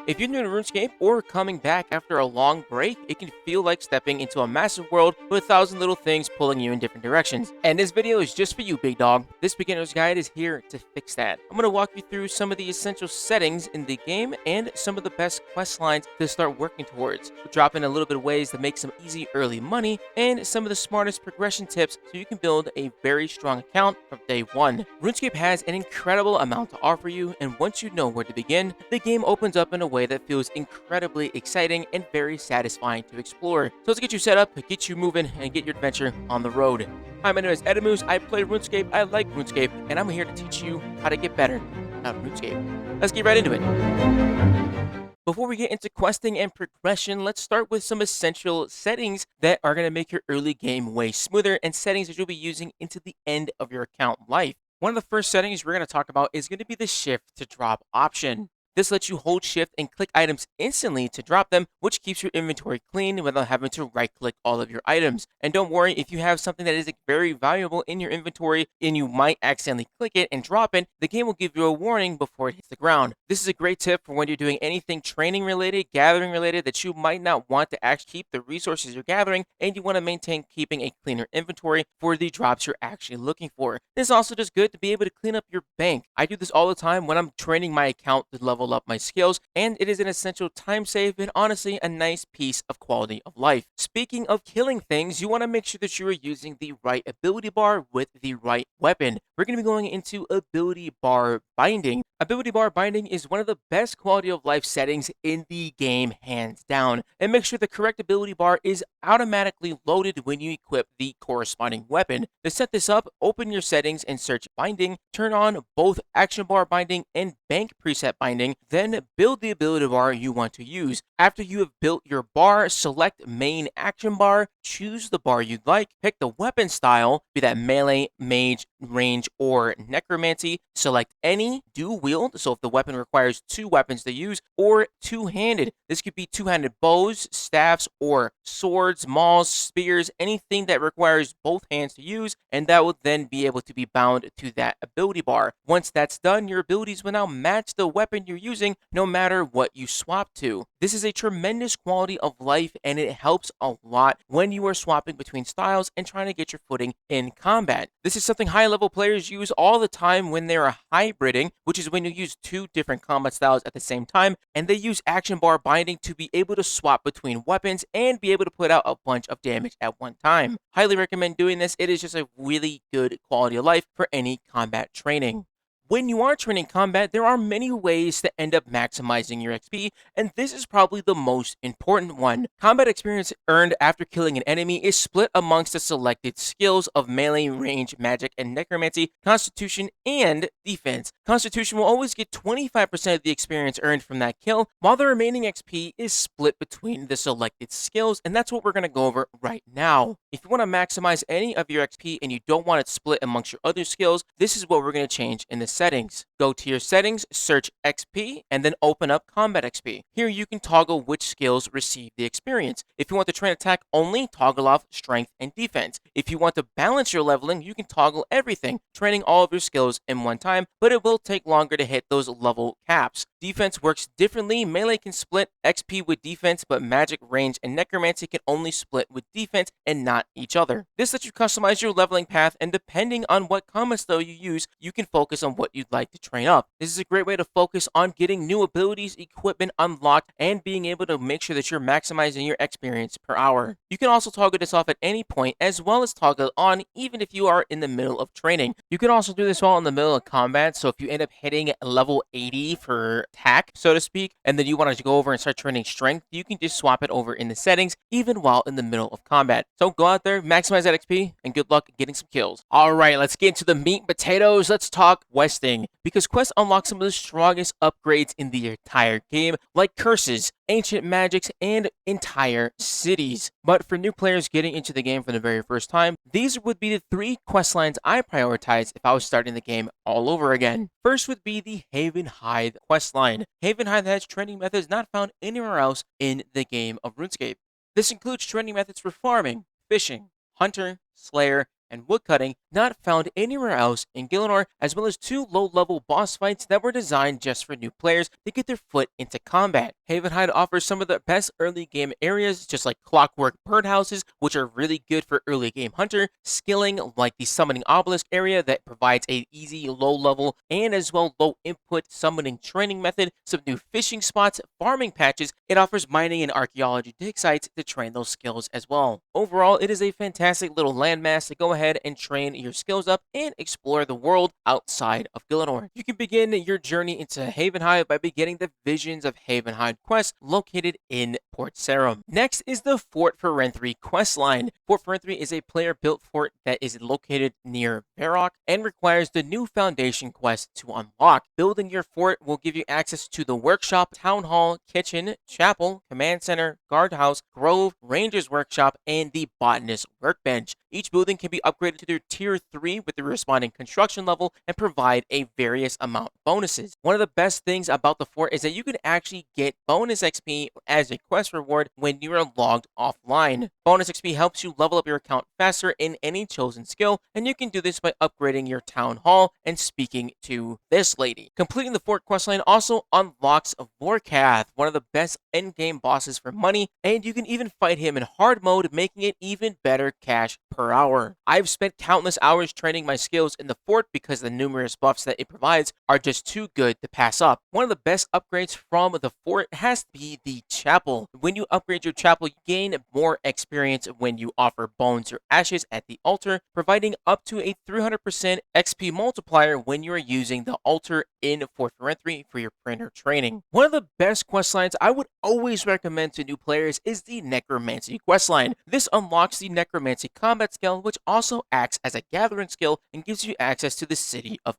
If you're new to RuneScape or coming back after a long break, it can feel like stepping into a massive world with 1,000 little things pulling you in different directions. And this video is just for you, big dog. This beginner's guide is here to fix that. I'm going to walk you through some of the essential settings in the game and some of the best quest lines to start working towards. We'll drop in a little bit of ways to make some easy early money and some of the smartest progression tips so you can build a very strong account from day one. RuneScape has an incredible amount to offer you, and once you know where to begin, the game opens up in a way that feels incredibly exciting and very satisfying to explore. So let's get you set up, get you moving, and get your adventure on the road. Hi, my name is Edimus. I play RuneScape, I like RuneScape, and I'm here to teach you how to get better at RuneScape. Let's get right into it. Before we get into questing and progression, let's start with some essential settings that are going to make your early game way smoother and settings that you'll be using into the end of your account life. One of the first settings we're going to talk about is going to be the shift to drop option. This lets you hold shift and click items instantly to drop them, which keeps your inventory clean without having to right-click all of your items. And don't worry, if you have something that is very valuable in your inventory and you might accidentally click it and drop it, the game will give you a warning before it hits the ground. This is a great tip for when you're doing anything training related, gathering related, that you might not want to actually keep the resources you're gathering, and you want to maintain keeping a cleaner inventory for the drops you're actually looking for. This is also just good to be able to clean up your bank. I do this all the time when I'm training my account to level up my skills, and it is an essential time save and honestly a nice piece of quality of life. Speaking of killing things, you want to make sure that you are using the right ability bar with the right weapon. We're going to be going into ability bar binding. Ability bar binding is one of the best quality of life settings in the game, hands down. And make sure the correct ability bar is automatically loaded when you equip the corresponding weapon. To set this up, open your settings and search binding, turn on both action bar binding and bank preset binding, then build the ability bar you want to use. After you have built your bar, select main action bar, choose the bar you'd like, pick the weapon style, be that melee, mage, range, or necromancy, select any, dual wield, so if the weapon requires two weapons to use, or two-handed. This could be two-handed bows, staffs, or swords, mauls, spears, anything that requires both hands to use, and that will then be able to be bound to that ability bar. Once that's done, your abilities will now match the weapon you're using no matter what you swap to. This is a tremendous quality of life, and it helps a lot when you are swapping between styles and trying to get your footing in combat. This is something high-level players use all the time when they're hybriding, which is when you use two different combat styles at the same time, and they use action bar binding to be able to swap between weapons and be able to put out a bunch of damage at one time. Highly recommend doing this. It is just a really good quality of life for any combat training. When you are training combat, there are many ways to end up maximizing your XP, and this is probably the most important one. Combat experience earned after killing an enemy is split amongst the selected skills of melee, range, magic, and necromancy, constitution, and defense. Constitution will always get 25% of the experience earned from that kill, while the remaining XP is split between the selected skills, and that's what we're going to go over right now. If you want to maximize any of your XP and you don't want it split amongst your other skills, this is what we're going to change in this settings. Go to your settings, search XP, and then open up Combat XP. Here you can toggle which skills receive the experience. If you want to train attack only, toggle off strength and defense. If you want to balance your leveling, you can toggle everything, training all of your skills in one time, but it will take longer to hit those level caps. Defense works differently. Melee can split XP with defense, but magic, range, and necromancy can only split with defense and not each other. This lets you customize your leveling path, and depending on what combat style you use, you can focus on what you'd like to train up. This is a great way to focus on getting new abilities, equipment unlocked, and being able to make sure that you're maximizing your experience per hour. You can also toggle this off at any point, as well as toggle it on even if you are in the middle of training. You can also do this while in the middle of combat, so if you end up hitting level 80 for attack, so to speak, and then you want to go over and start training strength, you can just swap it over in the settings, even while in the middle of combat. So go out there, maximize that XP, and good luck getting some kills. Alright, let's get into the meat and potatoes. Let's talk questing, because quests unlock some of the strongest upgrades in the entire game, like curses, ancient magics, and entire cities. But for new players getting into the game for the very first time, these would be the three quest lines I prioritize if I was starting the game all over again. First would be the Haven Hythe quest line. Haven Hythe has training methods not found anywhere else in the game of RuneScape. This includes training methods for farming, fishing, hunter, slayer, and woodcutting not found anywhere else in Gielinor, as well as 2 low-level boss fights that were designed just for new players to get their foot into combat. Havenhide offers some of the best early game areas, just like clockwork birdhouses, which are really good for early game hunter, skilling like the summoning obelisk area that provides a easy low level and as well low input summoning training method, some new fishing spots, farming patches. It offers mining and archaeology dig sites to train those skills as well. Overall, it is a fantastic little landmass to go ahead and train your skills up and explore the world outside of Gillinor. You can begin your journey into Havenhide by beginning the Visions of Havenhide quest located in Port Sarum. Next is the Fort Ferenthri questline. Fort Ferenthri is a player-built fort that is located near Varrock and requires the new Foundation quest to unlock. Building your fort will give you access to the workshop, town hall, kitchen, chapel, command center, guardhouse, grove, ranger's workshop, and the botanist workbench. Each building can be upgraded to their tier 3 with the corresponding construction level and provide a various amount of bonuses. One of the best things about the fort is that you can actually get bonus XP as a quest reward when you are logged offline. Bonus XP helps you level up your account faster in any chosen skill, and you can do this by upgrading your town hall and speaking to this lady. Completing the fort questline also unlocks Warcraft, one of the best endgame bosses for money, and you can even fight him in hard mode, making it even better cash per hour. I've spent countless hours training my skills in the fort because the numerous buffs that it provides are just too good to pass up. One of the best upgrades from the fort has to be the chapel. When you upgrade your chapel, you gain more experience when you offer bones or ashes at the altar, providing up to a 300% XP multiplier when you are using the altar in Fort Ferenthri for your printer training. One of the best questlines I would always recommend to new players is the Necromancy questline. This unlocks the Necromancy combat skill, which also acts as a gathering skill and gives you access to the city of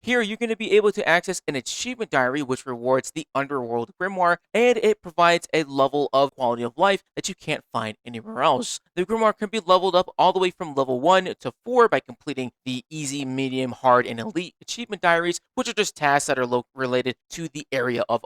Here, you're going to be able to access an achievement diary, which rewards the underworld grimoire, and it provides a level of quality of life that you can't find anywhere else. The grimoire can be leveled up all the way from level 1 to 4 by completing the easy, medium, hard, and elite achievement diaries, which are just tasks that are related to the area of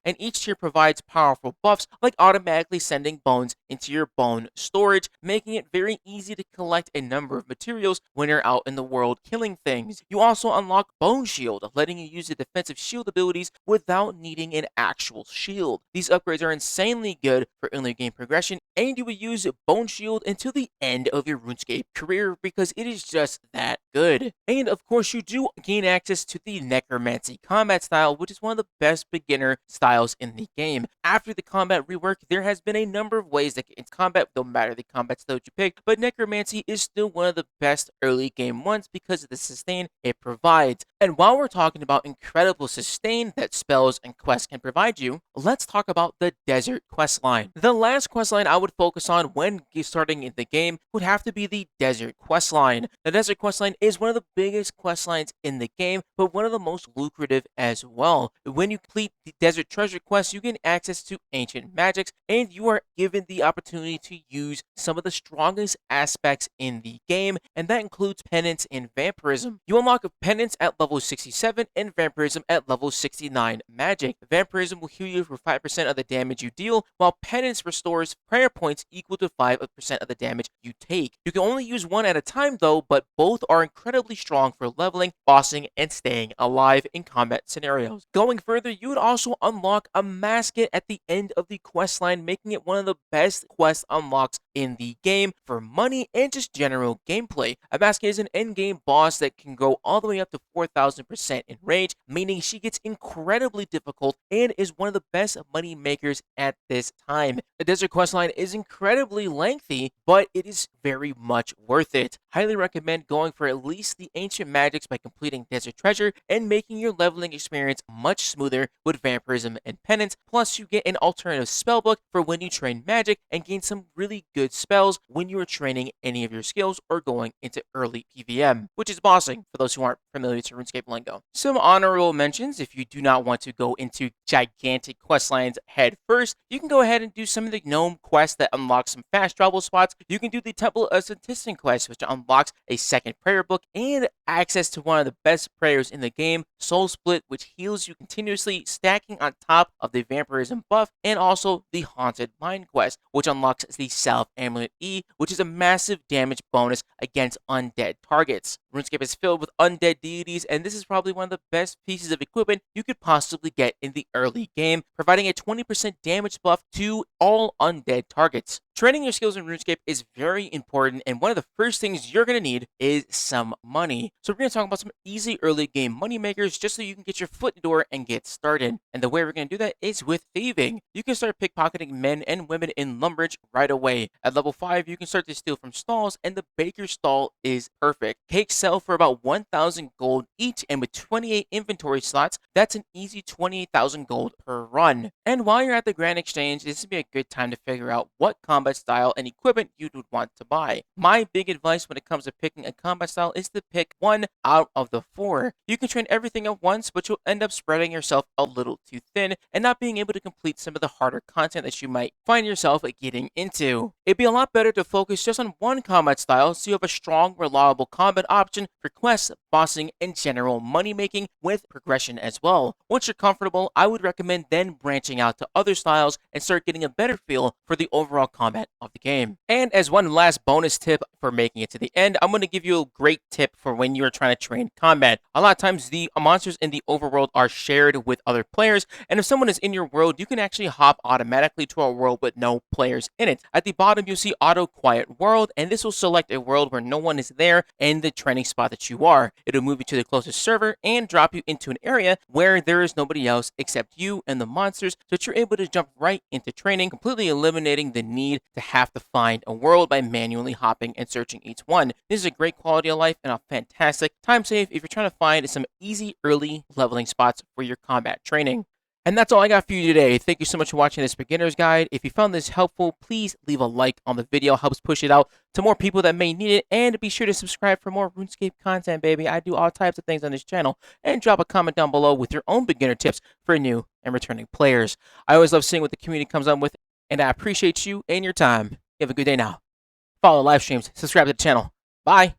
and each tier provides powerful buffs like automatically sending bones into your bone storage, making it very easy to collect a number of materials when you're out in the world killing things. You also unlock Bone Shield, letting you use the defensive shield abilities without needing an actual shield. These upgrades are insanely good for early game progression, and you will use Bone Shield until the end of your RuneScape career because it is just that good. And of course, you do gain access to the Necromancy combat style, which is one of the best beginner styles in the game. After the combat rework, there has been a number of ways that it's combat, no matter the combat style you pick, but Necromancy is still one of the best early game ones because of the sustain it provides. And while we're talking about incredible sustain that spells and quests can provide you, let's talk about the Desert questline. The last questline I would focus on when starting in the game would have to be the Desert questline. The Desert questline is one of the biggest questlines in the game, but one of the most lucrative as well. When you complete the Desert treasure quest, you gain access to ancient magics, and you are given the opportunity to use some of the strongest aspects in the game, and that includes penance and vampirism. You unlock penance at level 67 and vampirism at level 69 magic. Vampirism will heal you for 5% of the damage you deal, while penance restores prayer points equal to 5% of the damage you take. You can only use one at a time though, but both are incredibly strong for leveling, bossing, and staying alive in combat scenarios. Going further, you would also unlock a Masket at the end of the questline, making it one of the best quest unlocks in the game for money and just general gameplay. A Masket is an endgame boss that can go all the way up to 4,000% in rage, meaning she gets incredibly difficult and is one of the best money makers at this time. The Desert questline is incredibly lengthy, but it is very much worth it. Highly recommend going for at least the ancient magics by completing Desert treasure and making your leveling experience much smoother with vampirism and penance. Plus, you get an alternative spellbook for when you train magic and gain some really good spells when you are training any of your skills or going into early PvM, which is bossing for those who aren't familiar to RuneScape lingo. Some honorable mentions: if you do not want to go into gigantic questlines head first, you can go ahead and do some of the gnome quests that unlock some fast travel spots. You can do the Temple of Statistic quest, which unlocks a second prayer book and access to one of the best prayers in the game, Soul Split, which heals you continuously, stacking on top of the vampirism buff, and also the Haunted Mind quest, which unlocks the Self Amulet E, which is a massive damage bonus against undead targets. RuneScape is filled with undead deities, and this is probably one of the best pieces of equipment you could possibly get in the early game, providing a 20% damage buff to all undead targets. Training your skills in RuneScape is very important, and one of the first things you're going to need is some money. So we're going to talk about some easy early game money makers just so you can get your foot in the door and get started. And the way we're going to do that is with thieving. You can start pickpocketing men and women in Lumbridge right away. At level 5, you can start to steal from stalls, and the baker's stall is perfect. Cakes sell for about 1,000 gold each, and with 28 inventory slots, that's an easy 28,000 gold per run. And while you're at the Grand Exchange, this would be a good time to figure out what combat style and equipment you would want to buy. My big advice when it comes to picking a combat style is to pick one out of the 4. You can train everything at once, but you'll end up spreading yourself a little too thin and not being able to complete some of the harder content that you might find yourself getting into. It'd be a lot better to focus just on one combat style so you have a strong, reliable combat option for quests, bossing, and general money making with progression as well. Once you're comfortable, I would recommend then branching out to other styles and start getting a better feel for the overall combat of the game. And as one last bonus tip for making it to the end, I'm going to give you a great tip for when you're trying to train combat. A lot of times the monsters in the overworld are shared with other players, and if someone is in your world, you can actually hop automatically to a world with no players in it. At the bottom, you'll see Auto Quiet World, and this will select a world where no one is there in the training spot that you are. It'll move you to the closest server and drop you into an area where there is nobody else except you and the monsters, so that you're able to jump right into training, completely eliminating the need to have to find a world by manually hopping and searching each one. This is a great quality of life and a fantastic time save if you're trying to find some easy early leveling spots for your combat training. And that's all I got for you today. Thank you so much for watching this beginner's guide. If you found this helpful, please leave a like on the video. It helps push it out to more people that may need it. And be sure to subscribe for more RuneScape content, baby. I do all types of things on this channel. And drop a comment down below with your own beginner tips for new and returning players. I always love seeing what the community comes up with, and I appreciate you and your time. You have a good day now. Follow live streams, subscribe to the channel. Bye.